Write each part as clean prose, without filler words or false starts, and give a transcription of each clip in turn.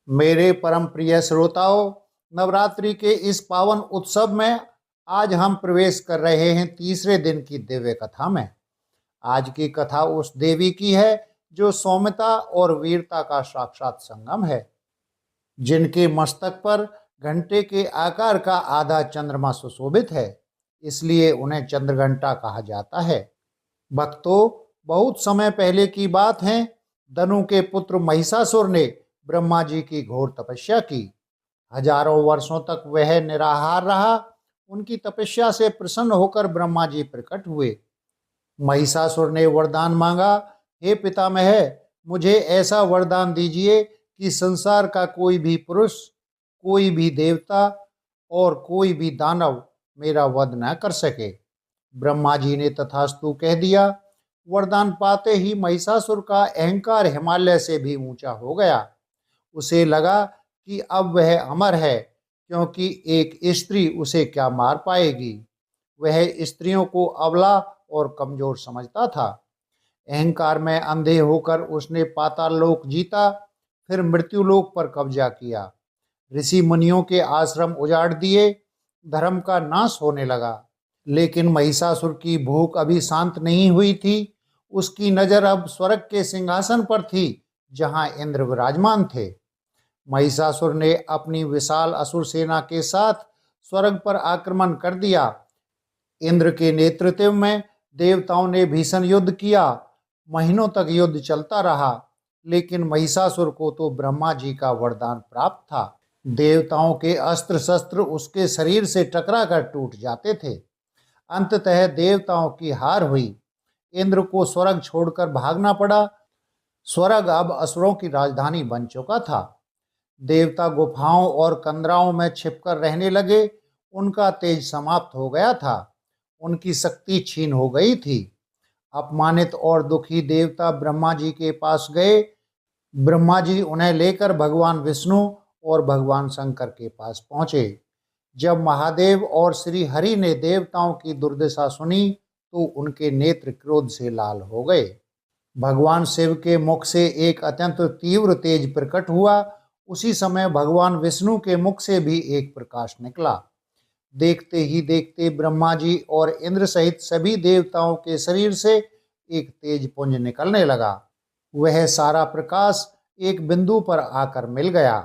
मेरे परम प्रिय श्रोताओं, नवरात्रि के इस पावन उत्सव में आज हम प्रवेश कर रहे हैं तीसरे दिन की दिव्य कथा में। आज की कथा उस देवी की है जो सौम्यता और वीरता का साक्षात संगम है, जिनके मस्तक पर घंटे के आकार का आधा चंद्रमा सुशोभित है, इसलिए उन्हें चंद्रघंटा कहा जाता है। भक्तों, बहुत समय पहले की बात है। धनु के पुत्र महिषासुर ने ब्रह्मा जी की घोर तपस्या की। हजारों वर्षों तक वह निराहार रहा। उनकी तपस्या से प्रसन्न होकर ब्रह्मा जी प्रकट हुए। महिषासुर ने वरदान मांगा, हे पितामह, मुझे ऐसा वरदान दीजिए कि संसार का कोई भी पुरुष, कोई भी देवता और कोई भी दानव मेरा वध न कर सके। ब्रह्मा जी ने तथास्तु कह दिया। वरदान पाते ही महिषासुर का अहंकार हिमालय से भी ऊंचा हो गया। उसे लगा कि अब वह अमर है, क्योंकि एक स्त्री उसे क्या मार पाएगी। वह स्त्रियों को अबला और कमजोर समझता था। अहंकार में अंधे होकर उसने पाताल लोक जीता, फिर मृत्युलोक पर कब्जा किया। ऋषि मुनियों के आश्रम उजाड़ दिए, धर्म का नाश होने लगा। लेकिन महिषासुर की भूख अभी शांत नहीं हुई थी। उसकी नजर अब स्वर्ग के सिंहासन पर थी, जहां इंद्र विराजमान थे। महिषासुर ने अपनी विशाल असुर सेना के साथ स्वर्ग पर आक्रमण कर दिया। इंद्र के नेतृत्व में देवताओं ने भीषण युद्ध किया। महीनों तक युद्ध चलता रहा, लेकिन महिषासुर को तो ब्रह्मा जी का वरदान प्राप्त था। देवताओं के अस्त्र शस्त्र उसके शरीर से टकरा कर टूट जाते थे। अंततः देवताओं की हार हुई। इंद्र को स्वर्ग छोड़कर भागना पड़ा। स्वर्ग अब असुरों की राजधानी बन चुका था। देवता गुफाओं और कंदराओं में छिपकर रहने लगे। उनका तेज समाप्त हो गया था। उनकी शक्ति छीन हो गई थी। अपमानित और दुखी देवता ब्रह्मा जी के पास गए। ब्रह्मा जी उन्हें लेकर भगवान विष्णु और भगवान शंकर के पास पहुंचे। जब महादेव और श्री हरि ने देवताओं की दुर्दशा सुनी तो उनके नेत्र क्रोध से लाल हो गए। भगवान शिव के मुख से एक अत्यंत तीव्र तेज प्रकट हुआ। उसी समय भगवान विष्णु के मुख से भी एक प्रकाश निकला। देखते ही देखते ब्रह्मा जी और इंद्र सहित सभी देवताओं के शरीर से एक तेज पुंज निकलने लगा। वह सारा प्रकाश एक बिंदु पर आकर मिल गया।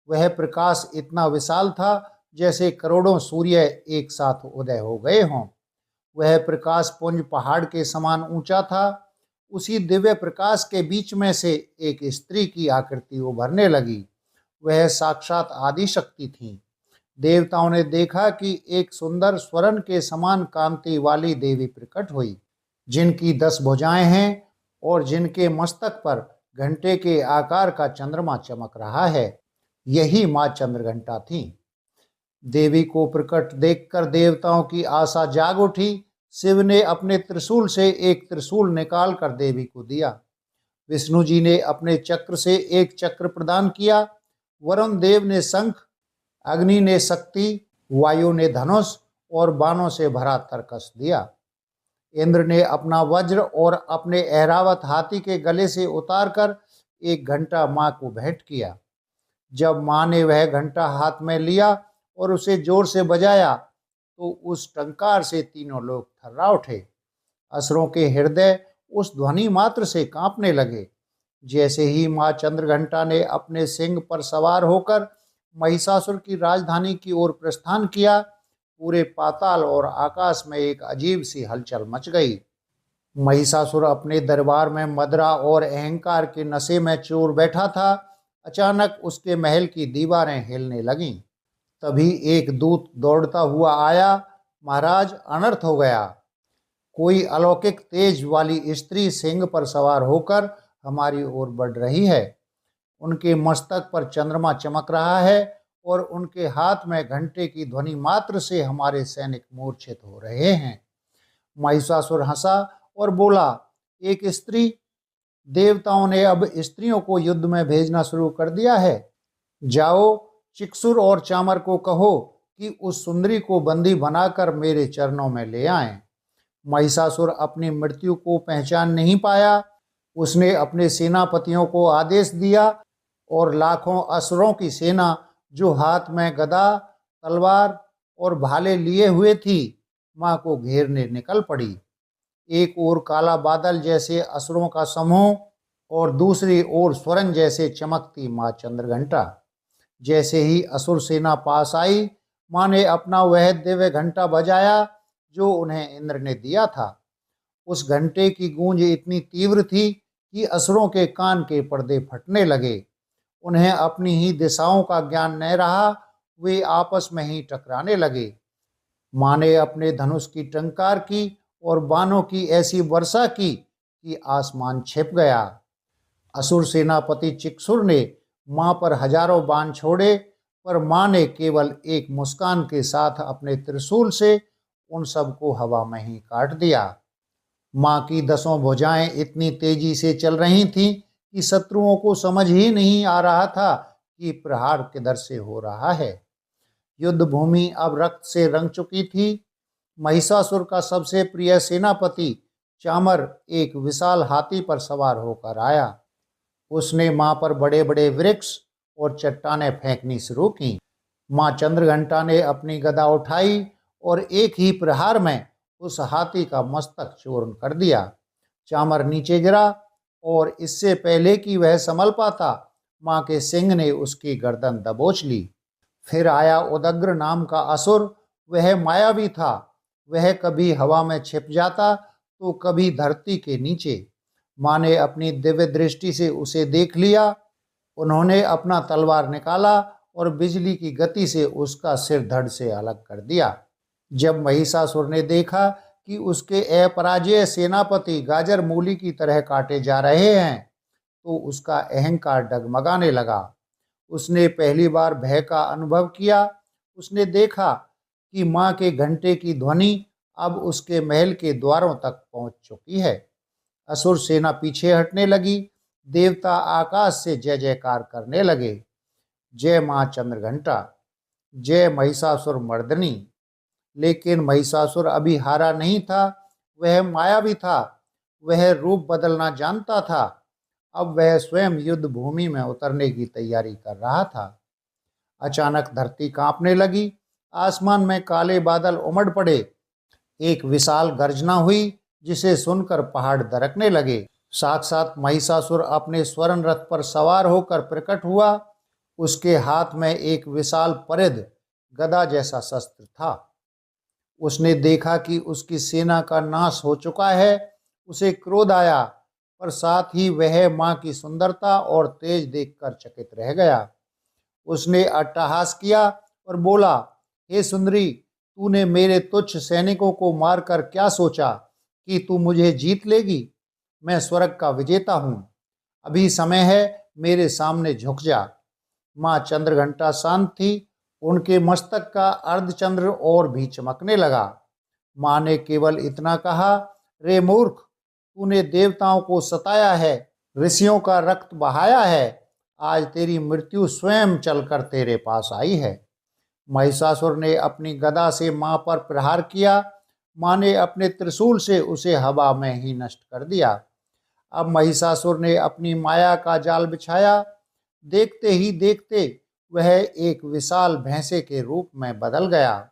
वह प्रकाश इतना विशाल था जैसे करोड़ों सूर्य एक साथ उदय हो गए हों। वह प्रकाश पुंज पहाड़ के समान ऊंचा था। उसी दिव्य प्रकाश के बीच में से एक स्त्री की आकृति उभरने लगी। वह साक्षात आदि शक्ति थी। देवताओं ने देखा कि एक सुंदर स्वर्ण के समान कांति वाली देवी प्रकट हुई, जिनकी 10 भुजाएं हैं और जिनके मस्तक पर घंटे के आकार का चंद्रमा चमक रहा है। यही माँ चंद्रघंटा थी। देवी को प्रकट देखकर देवताओं की आशा जाग उठी। शिव ने अपने त्रिशूल से एक त्रिशूल निकाल कर देवी को दिया। विष्णु जी ने अपने चक्र से एक चक्र प्रदान किया। वरुण देव ने शंख, अग्नि ने शक्ति, वायु ने धनुष और बाणों से भरा तरकस दिया। इंद्र ने अपना वज्र और अपने ऐरावत हाथी के गले से उतारकर एक घंटा मां को भेंट किया। जब मां ने वह घंटा हाथ में लिया और उसे जोर से बजाया तो उस टंकार से तीनों लोग थर्रा उठे। असुरों के हृदय उस ध्वनि मात्र से कांपने लगे। जैसे ही मां चंद्रघंटा ने अपने सिंह पर सवार होकर महिषासुर की राजधानी की ओर प्रस्थान किया, पूरे पाताल और आकाश में एक अजीब सी हलचल मच गई। महिषासुर अपने दरबार में मदरा और अहंकार के नशे में चूर बैठा था। अचानक उसके महल की दीवारें हिलने लगीं। तभी एक दूत दौड़ता हुआ आया। महाराज, अनर्थ हो गया। कोई अलौकिक तेज वाली स्त्री सिंह पर सवार होकर हमारी ओर बढ़ रही है। उनके मस्तक पर चंद्रमा चमक रहा है और उनके हाथ में घंटे की ध्वनि मात्र से हमारे सैनिक मूर्छित हो रहे हैं। महिषासुर हंसा और बोला, एक स्त्री? देवताओं ने अब स्त्रियों को युद्ध में भेजना शुरू कर दिया है। जाओ, चिक्सुर और चामर को कहो कि उस सुंदरी को बंदी बनाकर मेरे चरणों में ले आएं। महिषासुर अपनी मृत्यु को पहचान नहीं पाया। उसने अपने सेनापतियों को आदेश दिया और लाखों असुरों की सेना जो हाथ में गदा, तलवार और भाले लिए हुए थी, माँ को घेरने निकल पड़ी। एक ओर काला बादल जैसे असुरों का समूह और दूसरी ओर स्वर्ण जैसे चमकती माँ चंद्रघंटा। जैसे ही असुर सेना पास आई, माँ ने अपना वह दिव्य घंटा बजाया जो उन्हें इंद्र ने दिया था। उस घंटे की गूंज इतनी तीव्र थी कि असुरों के कान के पर्दे फटने लगे। उन्हें अपनी ही दिशाओं का ज्ञान न रहा, वे आपस में ही टकराने लगे। माँ ने अपने धनुष की टंकार की और बाणों की ऐसी वर्षा की कि आसमान छिप गया। असुर सेनापति चिक्षुर ने माँ पर हजारों बाण छोड़े, पर माँ ने केवल एक मुस्कान के साथ अपने त्रिशूल से उन सबको हवा में ही काट दिया। माँ की 10 भुजाएं इतनी तेजी से चल रही थीं कि शत्रुओं को समझ ही नहीं आ रहा था कि प्रहार किधर से हो रहा है। युद्ध भूमि अब रक्त से रंग चुकी थी। महिषासुर का सबसे प्रिय सेनापति चामर एक विशाल हाथी पर सवार होकर आया। उसने माँ पर बड़े बड़े वृक्ष और चट्टानें फेंकनी शुरू की। माँ चंद्रघंटा ने अपनी गदा उठाई और एक ही प्रहार में उस हाथी का मस्तक चूर्ण कर दिया। चामर नीचे गिरा और इससे पहले कि वह संभल पाता, माँ के सिंह ने उसकी गर्दन दबोच ली। फिर आया उदग्र नाम का असुर। वह मायावी था। वह कभी हवा में छिप जाता तो कभी धरती के नीचे। माँ ने अपनी दिव्य दृष्टि से उसे देख लिया। उन्होंने अपना तलवार निकाला और बिजली की गति से उसका सिर धड़ से अलग कर दिया। जब महिषासुर ने देखा कि उसके अपराजेय सेनापति गाजर मूली की तरह काटे जा रहे हैं, तो उसका अहंकार डगमगाने लगा। उसने पहली बार भय का अनुभव किया। उसने देखा कि माँ के घंटे की ध्वनि अब उसके महल के द्वारों तक पहुंच चुकी है। असुर सेना पीछे हटने लगी। देवता आकाश से जय जयकार करने लगे। जय माँ चंद्रघंटा, जय महिषासुर मर्दनी। लेकिन महिषासुर अभी हारा नहीं था। वह मायावी था। वह रूप बदलना जानता था। अब वह स्वयं युद्ध भूमि में उतरने की तैयारी कर रहा था। अचानक धरती कांपने लगी। आसमान में काले बादल उमड़ पड़े। एक विशाल गर्जना हुई जिसे सुनकर पहाड़ दरकने लगे। साक्षात महिषासुर अपने स्वर्ण रथ पर सवार होकर प्रकट हुआ। उसके हाथ में एक विशाल परिध गदा जैसा शस्त्र था। उसने देखा कि उसकी सेना का नाश हो चुका है। उसे क्रोध आया, पर साथ ही वह माँ की सुंदरता और तेज देखकर चकित रह गया। उसने अट्टहास किया और बोला, हे सुंदरी, तूने मेरे तुच्छ सैनिकों को मारकर क्या सोचा कि तू मुझे जीत लेगी? मैं स्वर्ग का विजेता हूँ। अभी समय है, मेरे सामने झुक जा। माँ चंद्रघंटा शांत थी। उनके मस्तक का अर्धचंद्र और भी चमकने लगा। माँ ने केवल इतना कहा, रे मूर्ख, तूने देवताओं को सताया है, ऋषियों का रक्त बहाया है। आज तेरी मृत्यु स्वयं चलकर तेरे पास आई है। महिषासुर ने अपनी गदा से माँ पर प्रहार किया। माँ ने अपने त्रिशूल से उसे हवा में ही नष्ट कर दिया। अब महिषासुर ने अपनी माया का जाल बिछाया। देखते ही देखते वह एक विशाल भैंसे के रूप में बदल गया।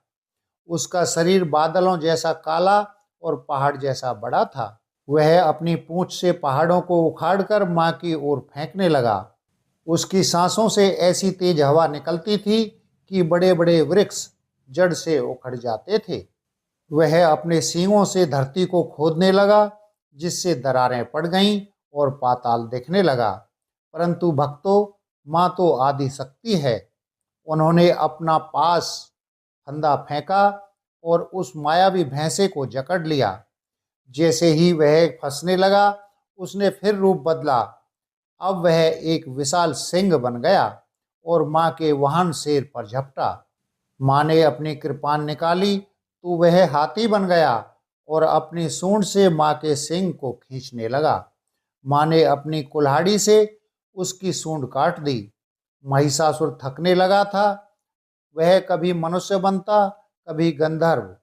उसका शरीर बादलों जैसा काला और पहाड़ जैसा बड़ा था। वह अपनी पूंछ से पहाड़ों को उखाड़कर माँ की ओर फेंकने लगा। उसकी सांसों से ऐसी तेज हवा निकलती थी कि बड़े बड़े वृक्ष जड़ से उखड़ जाते थे। वह अपने सींगों से धरती को खोदने लगा, जिससे दरारें पड़ गईं और पाताल दिखने लगा। परंतु भक्तों, माँ तो आदि शक्ति है। उन्होंने अपना पास फंदा फेंका और उस मायावी भैंसे को जकड़ लिया। जैसे ही वह फंसने लगा, उसने फिर रूप बदला। अब वह एक विशाल सिंह बन गया और माँ के वाहन शेर पर झपटा। माँ ने अपनी कृपान निकाली तो वह हाथी बन गया और अपनी सूंड से माँ के सिंग को खींचने लगा। माँ ने अपनी कुल्हाड़ी से उसकी सूंड काट दी। महिषासुर थकने लगा था। वह कभी मनुष्य बनता, कभी गंधर्व।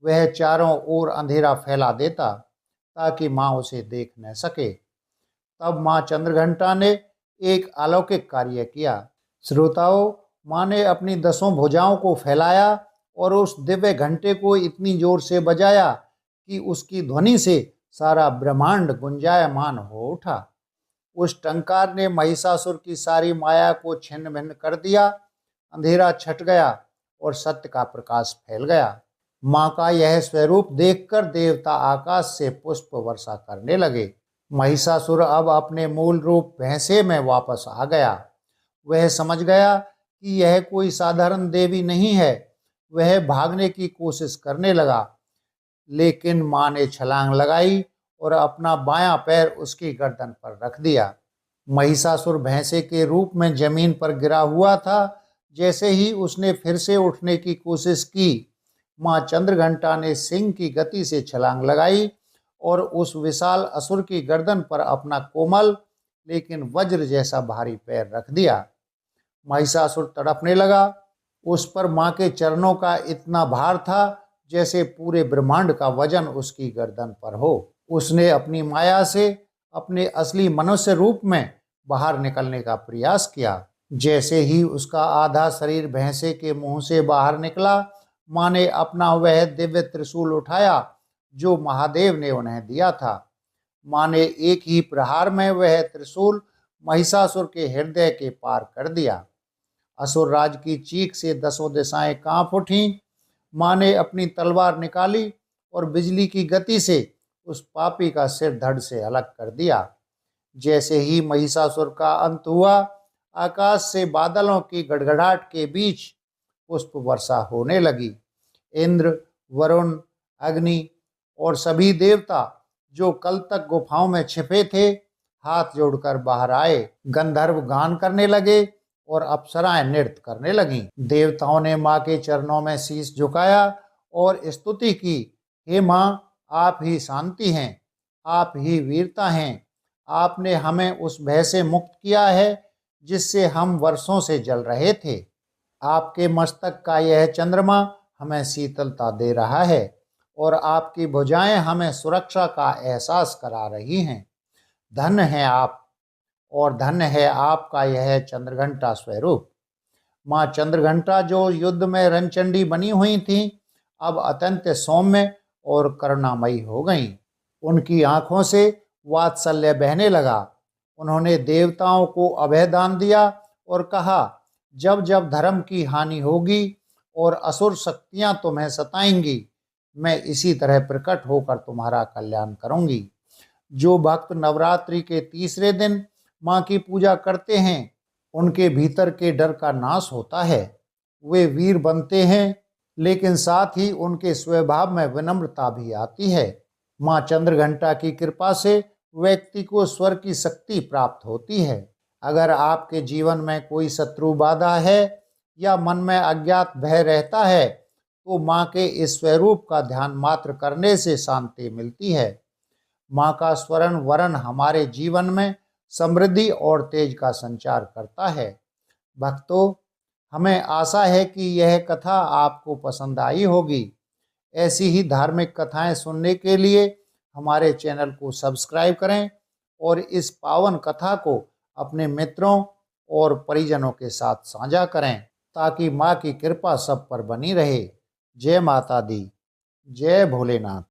वह चारों ओर अंधेरा फैला देता ताकि माँ उसे देख न सके। तब माँ चंद्रघंटा ने एक अलौकिक कार्य किया। श्रोताओं, माँ ने अपनी 10 भुजाओं को फैलाया और उस दिव्य घंटे को इतनी जोर से बजाया कि उसकी ध्वनि से सारा ब्रह्मांड गुंजायमान हो उठा। उस टंकार ने महिषासुर की सारी माया को छिन्न भिन्न कर दिया। अंधेरा छट गया और सत्य का प्रकाश फैल गया। माँ का यह स्वरूप देखकर देवता आकाश से पुष्प वर्षा करने लगे। महिषासुर अब अपने मूल रूप भैंसे में वापस आ गया। वह समझ गया कि यह कोई साधारण देवी नहीं है। वह भागने की कोशिश करने लगा, लेकिन माँ ने छलांग लगाई और अपना बायां पैर उसकी गर्दन पर रख दिया। महिषासुर भैंसे के रूप में जमीन पर गिरा हुआ था। जैसे ही उसने फिर से उठने की कोशिश की, माँ चंद्रघंटा ने सिंह की गति से छलांग लगाई और उस विशाल असुर की गर्दन पर अपना कोमल लेकिन वज्र जैसा भारी पैर रख दिया। महिषासुर तड़पने लगा। उस पर माँ के चरणों का इतना भार था जैसे पूरे ब्रह्मांड का वजन उसकी गर्दन पर हो। उसने अपनी माया से अपने असली मनुष्य रूप में बाहर निकलने का प्रयास किया। जैसे ही उसका आधा शरीर भैंसे के मुंह से बाहर निकला, माँ ने अपना वह दिव्य त्रिशूल उठाया जो महादेव ने उन्हें दिया था। माँ ने एक ही प्रहार में वह त्रिशूल महिषासुर के हृदय के पार कर दिया। असुर राज की चीख से 10 दिशाएं कांप उठीं। माँ ने अपनी तलवार निकाली और बिजली की गति से उस पापी का सिर धड़ से अलग कर दिया। जैसे ही महिषासुर का अंत हुआ, आकाश से बादलों की गड़गड़ाहट के बीच पुष्प वर्षा होने लगी। इंद्र, वरुण, अग्नि और सभी देवता जो कल तक गुफाओं में छिपे थे, हाथ जोड़कर बाहर आए। गंधर्व गान करने लगे और अप्सराएं नृत्य करने लगीं। देवताओं ने माँ के चरणों में शीश झुकाया और स्तुति की, हे माँ, आप ही शांति हैं, आप ही वीरता हैं। आपने हमें उस भय से मुक्त किया है जिससे हम वर्षों से जल रहे थे। आपके मस्तक का यह चंद्रमा हमें शीतलता दे रहा है और आपकी भुजाएं हमें सुरक्षा का एहसास करा रही हैं। धन्य हैं आप और धन्य है आपका यह चंद्रघंटा स्वरूप। माँ चंद्रघंटा जो युद्ध में रणचंडी बनी हुई थी, अब अत्यंत सौम्य और करुणामयी हो गईं। उनकी आंखों से वात्सल्य बहने लगा। उन्होंने देवताओं को अभयदान दिया और कहा, जब जब धर्म की हानि होगी और असुर शक्तियां तुम्हें सताएंगी, मैं इसी तरह प्रकट होकर तुम्हारा कल्याण करूंगी। जो भक्त नवरात्रि के तीसरे दिन माँ की पूजा करते हैं, उनके भीतर के डर का नाश होता है। वे वीर बनते हैं, लेकिन साथ ही उनके स्वभाव में विनम्रता भी आती है। माँ चंद्रघंटा की कृपा से व्यक्ति को स्वर्ग की शक्ति प्राप्त होती है। अगर आपके जीवन में कोई शत्रु बाधा है या मन में अज्ञात भय रहता है, तो माँ के इस स्वरूप का ध्यान मात्र करने से शांति मिलती है। माँ का स्वर्ण वरण हमारे जीवन में समृद्धि और तेज का संचार करता है। भक्तों, हमें आशा है कि यह कथा आपको पसंद आई होगी। ऐसी ही धार्मिक कथाएं सुनने के लिए हमारे चैनल को सब्सक्राइब करें और इस पावन कथा को अपने मित्रों और परिजनों के साथ साझा करें, ताकि माँ की कृपा सब पर बनी रहे। जय माता दी, जय भोलेनाथ।